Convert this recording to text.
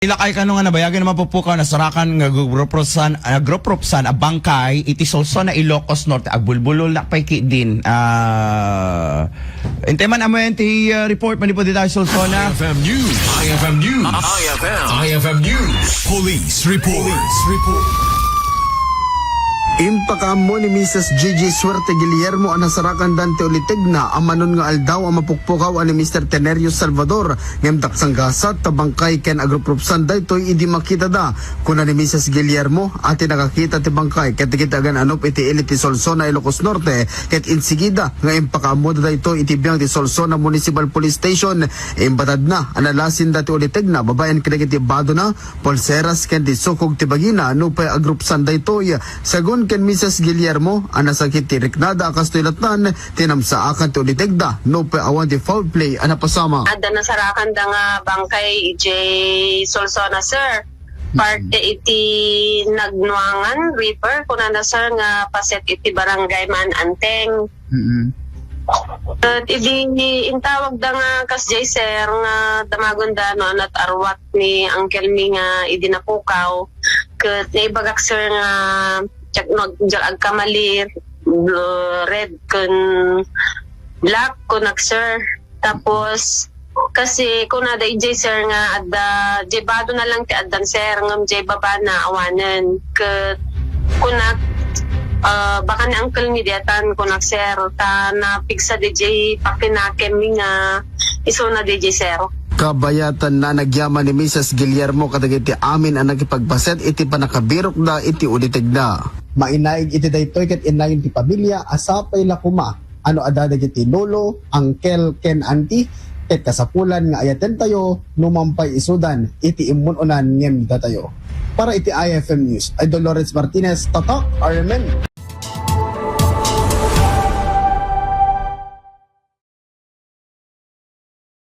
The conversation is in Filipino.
Ilakay ka nga nabayagin naman po ka nasarakan nga grupropsan a bangkay iti solso na Ilocos Norte agbulbulol na payki din. Inteman amo yan ti report manipod dito solso na IFM News. IFM News. IFM News. Police Report. Impakamo ni Mrs. Gigi Suerte Guillermo ang nasarakan dante ulitigna amanon nga aldaw ang mapukpukaw ani Mr. Tenerio Salvador ngem daksang gasat tabangkay ken agruprupsan daytoy idi makita da kuna ni Mrs. Guillermo ati nakakita ti bangkay ket tikitagan anop iti iliti Solsona Ilocos Norte ket insigida nga impakamo daytoy iti biyang ti Solsona Municipal Police Station imbatad na analasin dati ulitigna babayan ken iti Badona Polseras ken ti Sukog ti Bagina no pay agrupsan daytoy sagon ken Mrs. Guillermo ang nasakit ti Riknada kastoylatan tinamsaakan ti ulitigda no pa awan ti foul play ana pasama. Ada nasarakan da nga bangkay J. Solsona sir. Parte iti nagnuangan river kuna na sir nga paset iti barangay Man Anteng. Idi intawag da nga kas J sir nga damagon da no at arwat ni Uncle mi nga idi napukaw ket naibagak sir nga check nagdal agkamalir red kun black kun sir tapos kasi kun ada ij sir nga ada jebado na lang ti adan sir ngam jay baba na awanen ke kunak baka ni uncle ni diatan kunak sir ta na pigsa DJ pakinakem mi nga iso na DJ sir. Kabayatan na nagyaman ni Mrs. Guillermo kadagiti amin ang nagipagbaset iti panakabirok da iti ulitigda. Mainaig iti daytoy ket inayon ti pamilya asapay lakuma ano ada dagiti lolo, uncle ken auntie ket kasapulan nga ayaten tayo numampay isudan iti immunonan ngem datayo. Para iti IFM News, Idol Lawrence Martinez, Tatak, RMN.